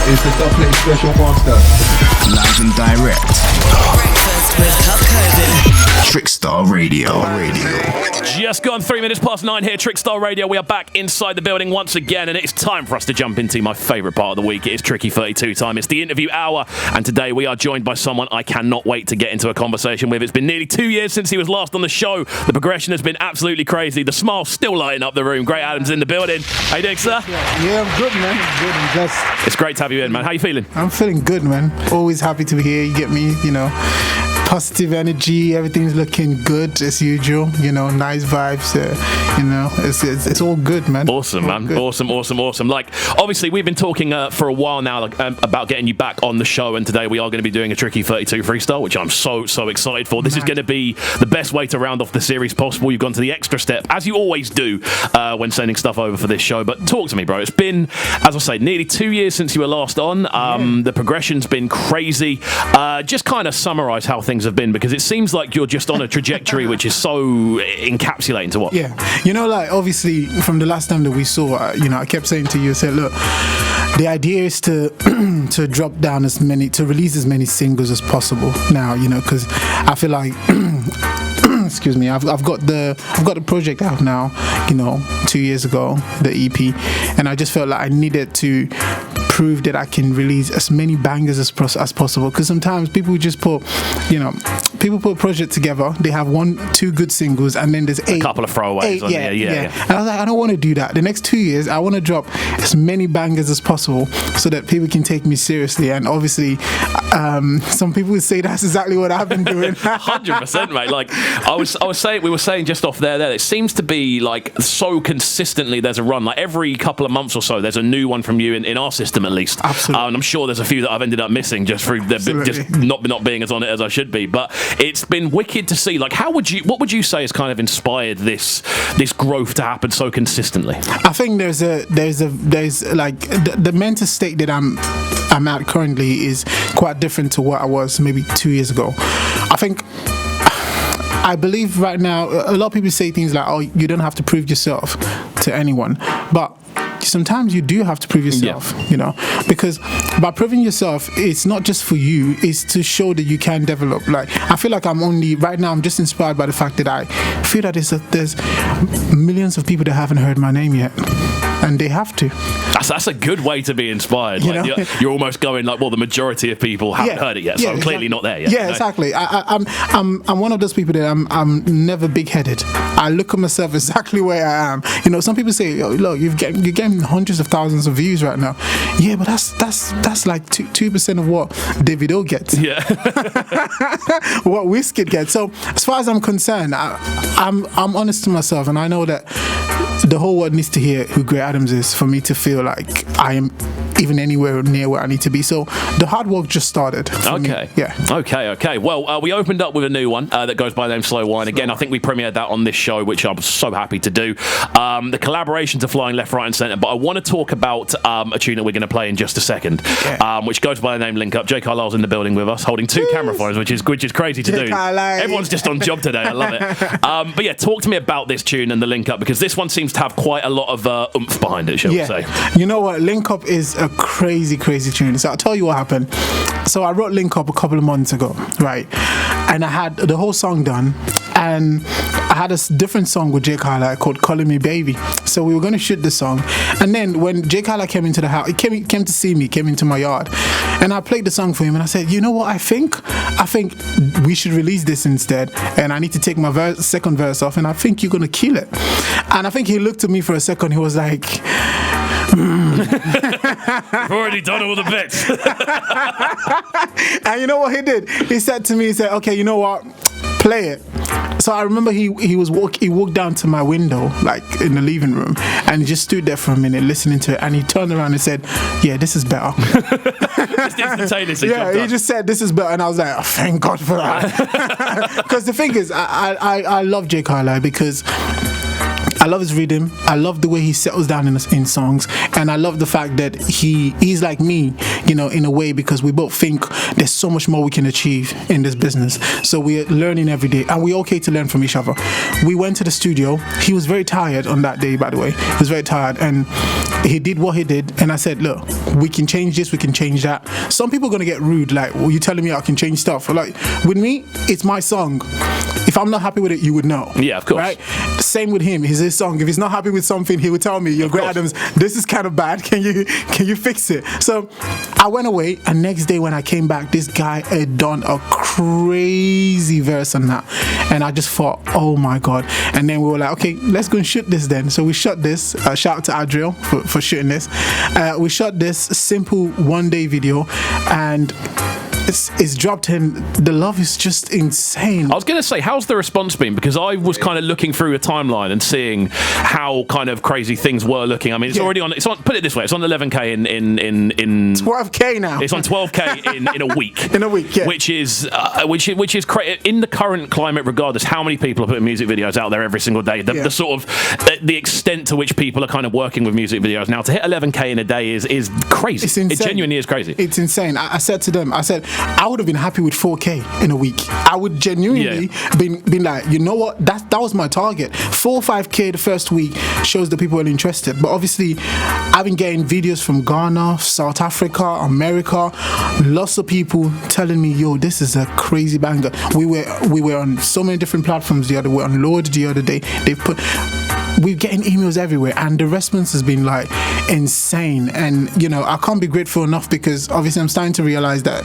It's the Stop Play Special Master. Live and direct. Breakfast with CubCamTV. Trickstar Radio. Just gone 3 minutes past 9 here, Trickstar Radio. We are back inside the building once again, and it's time for us to jump into my favourite part of the week. It is Tricky 32 time. It's the interview hour, and today we are joined by someone I cannot wait to get into a conversation with. It's been nearly 2 years since he was last on the show. The progression has been absolutely crazy. The smile still lighting up the room. Great Adamz in the building. How you doing, sir? Yeah, I'm good, man. Good. I'm blessed. It's great to have you in, man. How you feeling? I'm feeling good, man. Always happy to be here. You get me, positive energy. Everything's looking good as usual. Nice vibes. It's all good, man. Awesome, man. Good. Awesome. Like, obviously, we've been talking for a while now about getting you back on the show, and today we are going to be doing a Tricky 32 freestyle, which I'm so excited for. This is going to be the best way to round off the series possible. You've gone to the extra step, as you always do when sending stuff over for this show. But talk to me, bro. It's been, as I say, nearly 2 years since you were last on. The progression's been crazy. Just kind of summarise how things have been, because it seems like you're just on a trajectory which is so encapsulating to what? Yeah. Obviously, from the last time that we saw, I kept saying to you, I said, look, the idea is to drop down to release as many singles as possible now, because I feel like excuse me, I've got the project out now, 2 years ago, the EP, and I just felt like I needed to prove that I can release as many bangers as possible, because sometimes people just put a project together, they have 1-2 good singles, and then there's a couple of throwaways on there. Yeah. And I was like, I don't want to do that. The next 2 years, I want to drop as many bangers as possible so that people can take me seriously. And obviously, some people would say that's exactly what I've been doing. 100%, mate. Like we were saying just off there, it seems to be like so consistently there's a run. Like every couple of months or so, there's a new one from you in our system at least. Absolutely. And I'm sure there's a few that I've ended up missing just through just not being as on it as I should be. But it's been wicked to see. Like, what would you say has kind of inspired this growth to happen so consistently? I think there's like the mental state that I'm at currently is quite different to what I was maybe 2 years ago. I believe right now a lot of people say things like, oh, you don't have to prove yourself to anyone, but sometimes you do have to prove yourself, because by proving yourself, it's not just for you, it's to show that you can develop. Like, I feel like right now I'm just inspired by the fact that I feel that there's millions of people that haven't heard my name yet, and they have to. That's a good way to be inspired. You're almost going like, well, the majority of people haven't heard it yet, so I'm clearly not there yet. Yeah, exactly. I'm one of those people that I'm never big-headed. I look at myself exactly where I am. Some people say, oh, look, you're getting hundreds of thousands of views right now. Yeah, but that's like 2% of what Davido gets. Yeah. What Wizkid gets. So as far as I'm concerned, I'm honest to myself, and I know that the whole world needs to hear who Great Adamz is for me to feel like I am even anywhere near where I need to be. So the hard work just started. Okay. Yeah. Okay. Well, we opened up with a new one that goes by the name Slow Wine. Again, I think we premiered that on this show, which I'm so happy to do. The collaborations are flying left, right, and centre. But I want to talk about a tune that we're going to play in just a second, which goes by the name Link Up. Jay Carlisle's in the building with us, holding 2 camera phones, which is crazy to do. Everyone's just on job today. I love it. But yeah, talk to me about this tune and the Link Up, because this one seems to have quite a lot of oomph behind it, shall we say. You know what? Link Up is a crazy tune. So I'll tell you what happened. So I wrote Link Up a couple of months ago, right? And I had the whole song done, and I had a different song with Jay Carlisle called Calling Me Baby. So we were going to shoot the song, and then when Jay Carlisle came into the house, he came to see me, came into my yard, and I played the song for him, and I said, you know what, I think we should release this instead, and I need to take my second verse off, and I think you're going to kill it. And I think he looked at me for a second, he was like, I've already done all the bits. And you know what he did? He said to me, okay, you know what? Play it. So I remember he walked down to my window, like in the living room, and he just stood there for a minute listening to it, and he turned around and said, yeah, this is better. Just instantaneously. Yeah, he just said, this is better, and I was like, oh, thank God for that. Because the thing is, I love Jay Carlisle because I love his rhythm. I love the way he settles down in songs, and I love the fact that he's like me. you know, in a way, because we both think there's so much more we can achieve in this business. So we're learning every day, and we're okay to learn from each other. We went to the studio. He was very tired on that day, by the way. He was very tired, and he did what he did. And I said, look, we can change this, we can change that. Some people are going to get rude, like, well, you telling me I can change stuff? Like, with me, it's my song. If I'm not happy with it, you would know. Yeah, of course. Right? Same with him. It's his song. If he's not happy with something, he would tell me, "Yo, Great Adamz, this is kind of bad. Can you fix it?" So I went away, and next day when I came back, this guy had done a crazy verse on that, and I just thought, oh my god. And then we were like, okay, let's go and shoot this then. So we shot this. Shout out to Adriel for shooting this. We shot this simple one-day video, and it's dropped in. The love is just insane. I was going to say, how's the response been? Because I was kind of looking through a timeline and seeing how kind of crazy things were looking. I mean, it's already on. It's on. Put it this way, it's on 11K in 12K now. It's on 12K in a week. In a week, yeah. Which is in the current climate. Regardless, how many people are putting music videos out there every single day? The sort of the extent to which people are kind of working with music videos now, to hit 11K in a day is crazy. It's insane. It genuinely is crazy. It's insane. I said to them, I would have been happy with 4K in a week. I would genuinely been like, you know what? That was my target. 4 or 5K the first week shows that people are interested. But obviously, I've been getting videos from Ghana, South Africa, America. Lots of people telling me, yo, this is a crazy banger. We were on so many different platforms the other way, on Lord the other day. We're getting emails everywhere, and the response has been like insane. And you know, I can't be grateful enough, because obviously I'm starting to realize that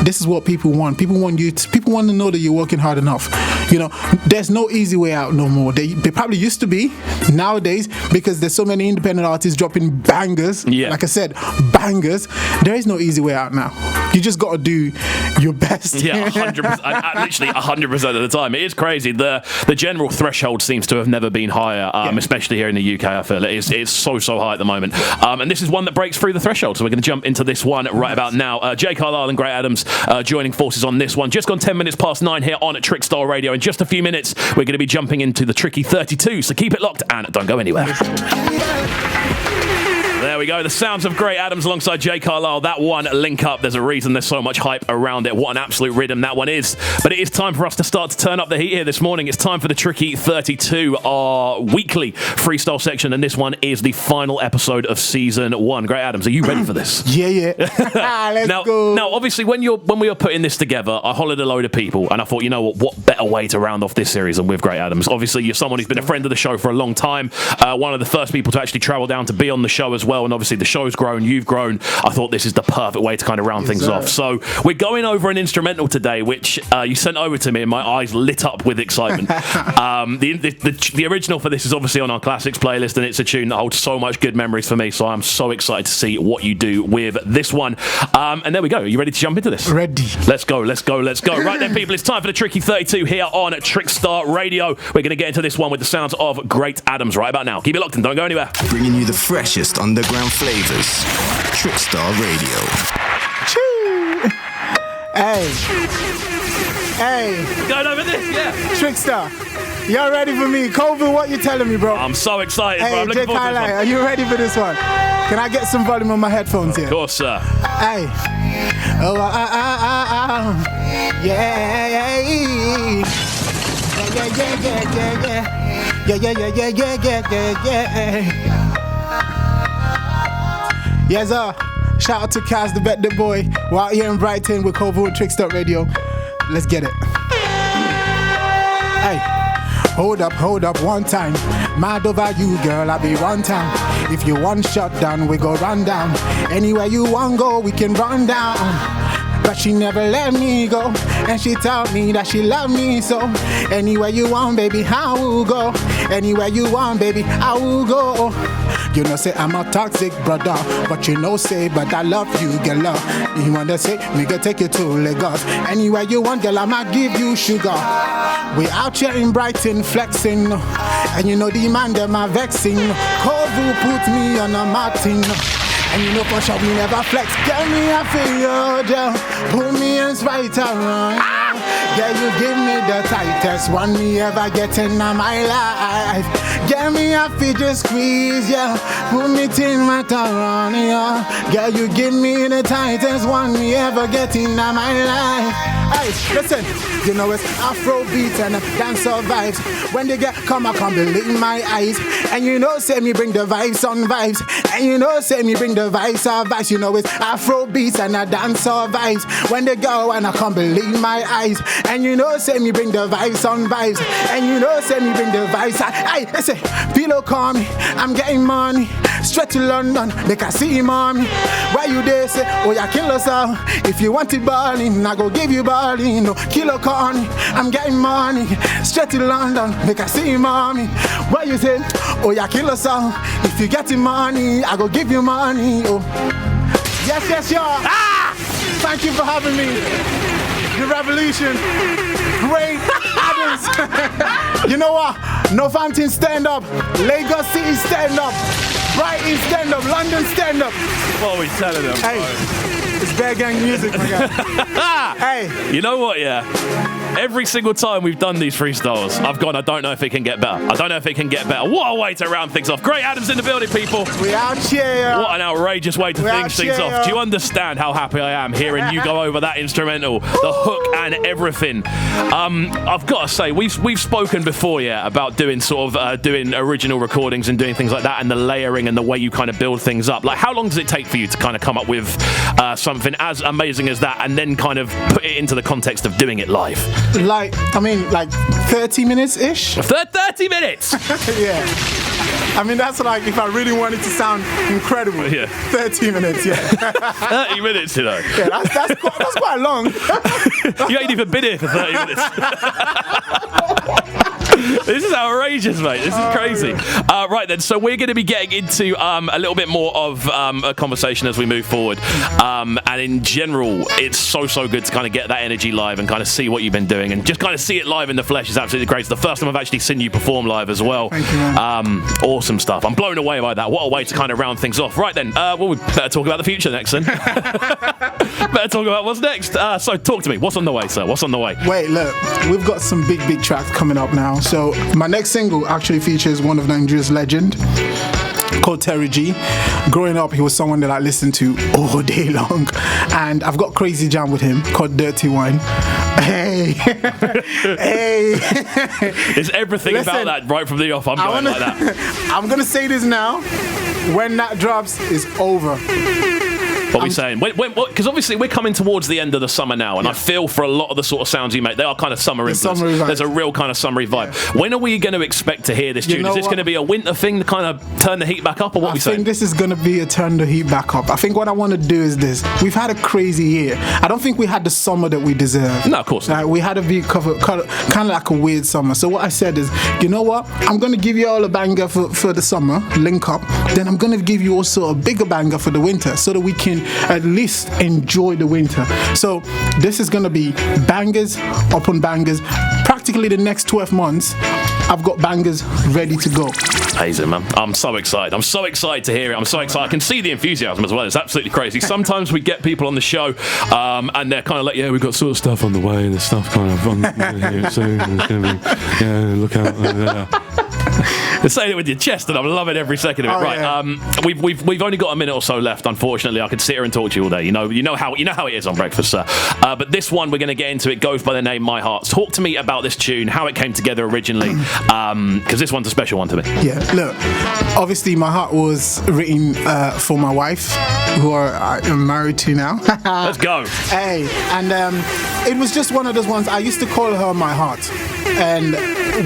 this is what people want. People want to know that you're working hard enough. You know, there's no easy way out no more. They probably used to be nowadays, because there's so many independent artists dropping bangers. Yeah. Like I said, bangers. There is no easy way out now. You just got to do your best. Yeah, 100%. Literally 100% of the time. It is crazy. The general threshold seems to have never been higher, especially here in the UK. I feel it's so high at the moment. And this is one that breaks through the threshold. So we're going to jump into this one right about now. Jay Carlisle and Great Adamz joining forces on this one. Just gone 10 minutes past 9 here on Trickstar Radio. In just a few minutes, we're going to be jumping into the Tricky 32. So keep it locked and don't go anywhere. There we go. The sounds of Great Adamz alongside Jay Carlisle. That one link up. There's a reason there's so much hype around it. What an absolute rhythm that one is. But it is time for us to start to turn up the heat here this morning. It's time for the Tricky 32, our weekly freestyle section. And this one is the final episode of season 1. Great Adamz, are you ready for this? Yeah. Let's go. Now, obviously, when we were putting this together, I hollered a load of people, and I thought, you know what better way to round off this series than with Great Adamz? Obviously, you're someone who's been a friend of the show for a long time. One of the first people to actually travel down to be on the show as well. And obviously, the show's grown, you've grown. I thought this is the perfect way to kind of round things off. So we're going over an instrumental today, which you sent over to me, and my eyes lit up with excitement. The original for this is obviously on our classics playlist, and it's a tune that holds so much good memories for me. So I'm so excited to see what you do with this one. And there we go. Are you ready to jump into this? Ready. Let's go. Right then, people, it's time for the Tricky 32 here on Trickstar Radio. We're going to get into this one with the sounds of Great Adamz right about now. Keep it locked and don't go anywhere. Bringing you the freshest underground flavors. Trickstar Radio. Choo. Hey. Going over this, yeah. Trickstar. Y'all ready for me? Kxvu, what you telling me, bro? I'm so excited, bro. I'm looking forward to this one. Are you ready for this one? Can I get some volume on my headphones here? Of course, sir. Hey. Oh, yeah. Yes, sir. Shout out to Kaz, the Bet the Boy. We're out here in Brighton with Kxvu and Trickstar Radio. Let's get it. Hey. Hold up one time. Mad over you, girl, I be run town. If you want shut down, we go run down. Anywhere you want go, we can run down. But she never let me go, and she told me that she loved me so. Anywhere you want, baby, I will go. Anywhere you want, baby, I will go. You know, say I'm a toxic brother, but you know, say, but I love you, girl. You wanna say, me go take you to Lagos. Anywhere you want, girl, I'ma give you sugar. We out here in Brighton flexing, and you know the man them are vexing. Kxvu put me on a Martin. And you know for sure we never flex. Get me a feel, girl. Put me in right around. Yeah, you give me the tightest one me ever get in my life. Get me a fidget squeeze, yeah. Put me in my around, yeah. Yeah, you give me the tightest one me ever get in my life. Hey, listen, you know it's Afrobeat and dancehall vibes. When they get come, I can't believe my eyes. And you know, say me bring the vibes on vibes. And you know, say me bring the vibes on vibes. You know it's Afrobeat and dancehall vibes. When they go, and I can't believe my eyes. And you know, say me bring the vibes on vibes. And you know, say me bring the vibes. Hey, listen, Philo call me, I'm getting money. Straight to London, make I see mommy. Why you there say, oh yeah, kill us all. If you want it balling, I go give you balling. No, kilo corny, I'm getting money. Straight to London, make I see mommy. Why you say, oh yeah, kill us all. If you getting money, I go give you money. Oh, yes, y'all. Ah! Thank you for having me. The revolution. Great Adamz. You know what? Northampton stand up. Lagos City stand up. Brighton stand up. London stand up. What are we telling them? Hey, it's Bear Gang music, my guy. Hey. You know what, yeah? Every single time we've done these freestyles, I've gone, I don't know if it can get better. I don't know if it can get better. What a way to round things off. Great Adamz in the building, people. We out here. What an outrageous way to finish things off. Do you understand how happy I am hearing you go over that instrumental, the hook and everything? I've got to say, we've spoken before, yeah, about doing sort of doing original recordings and doing things like that and the layering and the way you kind of build things up. Like, how long does it take for you to kind of come up with something as amazing as that and then kind of put it into the context of doing it live? Like 30 minutes-ish? 30 minutes! Yeah. I mean, that's like if I really wanted to sound incredible. Yeah. 30 minutes, yeah. 30 minutes, you know. Yeah, that's quite long. You ain't even been here for 30 minutes. This is outrageous, mate. This is crazy. Right then, so we're going to be getting into a little bit more of a conversation as we move forward. And in general, it's so good to kind of get that energy live and kind of see what you've been doing and just kind of see it live in the flesh is absolutely great. It's the first time I've actually seen you perform live as well. Thank you, man. Awesome stuff. I'm blown away by that. What a way to kind of round things off. Right then, we better talk about the future next then. Better talk about what's next. So talk to me. What's on the way, sir? What's on the way? Wait, look, we've got some big tracks coming up now. So my next single actually features one of Nigeria's legend called Terry G. Growing up, he was someone that I listened to all day long, and I've got crazy jam with him called Dirty Wine. Hey, hey. It's everything about that right from the off. I'm going like that. I'm gonna say this now. When that drops, it's over. What are we saying? Because obviously we're coming towards the end of the summer now, and I feel for a lot of the sort of sounds you make, they are kind of summer influence. There's a real kind of summery vibe. Yeah. When are we going to expect to hear this tune? Is this going to be a winter thing to kind of turn the heat back up, or what are we saying? I think this is going to be a turn the heat back up. I think what I want to do is this. We've had a crazy year. I don't think we had the summer that we deserve. No, of course not. We had a big kind of like a weird summer. So what I said is, you know what? I'm going to give you all a banger for the summer, link up. Then I'm going to give you also a bigger banger for the winter so that we can at least enjoy the winter. So this is going to be bangers upon bangers. Practically the next 12 months, I've got bangers ready to go. Amazing, man. I'm so excited. I'm so excited to hear it. I'm so excited. I can see the enthusiasm as well. It's absolutely crazy. Sometimes we get people on the show and they're kind of like, yeah, we've got sort of stuff on the way. There's stuff kind of on here soon. It's going to be, yeah, look out. You're saying it with your chest, and I'm loving every second of it. Right, yeah. We've only got a minute or so left. Unfortunately, I could sit here and talk to you all day. You know how it is on Breakfast, sir. But this one, we're going to get into. It goes by the name My Heart. Talk to me about this tune, how it came together originally, because this one's a special one to me. Yeah, look, obviously My Heart was written for my wife, who I am married to now. Let's go. Hey, and it was just one of those ones. I used to call her My Heart, and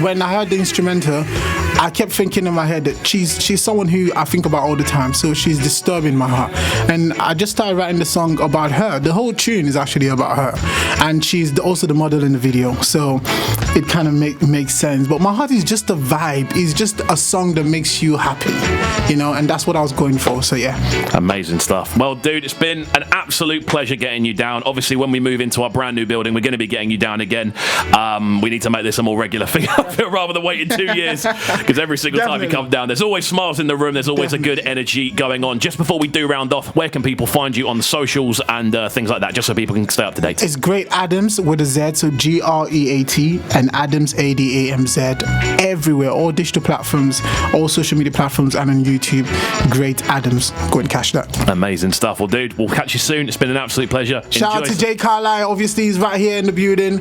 when I heard the instrumental, I kept thinking in my head that she's someone who I think about all the time, so she's disturbing my heart. And I just started writing the song about her. The whole tune is actually about her, and she's also the model in the video, so it kind of makes sense. But My Heart is just a vibe. It's just a song that makes you happy, you know, and that's what I was going for. So yeah, amazing stuff. Well, dude, it's been an absolute pleasure getting you down. Obviously, when we move into our brand new building, we're going to be getting you down again. We need to make this a more regular thing rather than waiting 2 years. Because every single time you come down, there's always smiles in the room. There's always a good energy going on. Just before we do round off, where can people find you on the socials and things like that, just so people can stay up to date? It's Great Adamz with a Z, so GREAT, and Adamz ADAMZ, everywhere, all digital platforms, all social media platforms, and on YouTube. Great Adamz. Go and catch that. Amazing stuff. Well, dude, we'll catch you soon. It's been an absolute pleasure. Shout out to Jay Carlisle. Obviously, he's right here in the building.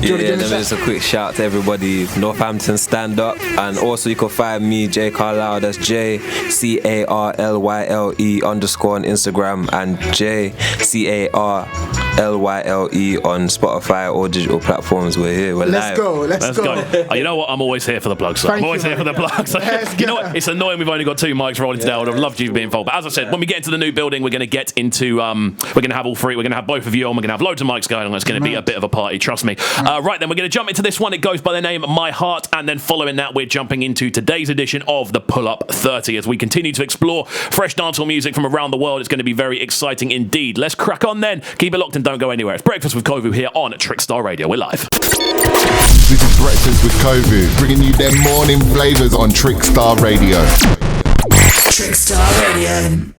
Yeah, just a quick shout out to everybody. Northampton, stand up. And also, you can find me, Jay Carlisle. That's JCARLYLE _ on Instagram, and JCARLYLE on Spotify, all digital platforms. We're here. We're live. Let's go. You know what? I'm always here for the plugs. I'm always here for the plugs. You know what? It's annoying we've only got 2 mics rolling today. I would have loved you to be involved. But as I said, when we get into the new building, we're going to get into, we're going to have all three. We're going to have both of you on. We're going to have loads of mics going on. It's going to be a bit of a party, trust me. Right then, we're going to jump into this one. It goes by the name My Heart. And then following that, we're jumping into today's edition of the Pull Up 30 as we continue to explore fresh dancehall music from around the world. It's going to be very exciting indeed. Let's crack on then. Keep it locked and don't go anywhere. It's Breakfast with Kxvu here on Trickstar Radio. We're live. This is Breakfast with Kxvu, bringing you them morning flavors on Trickstar Radio. Trickstar Radio.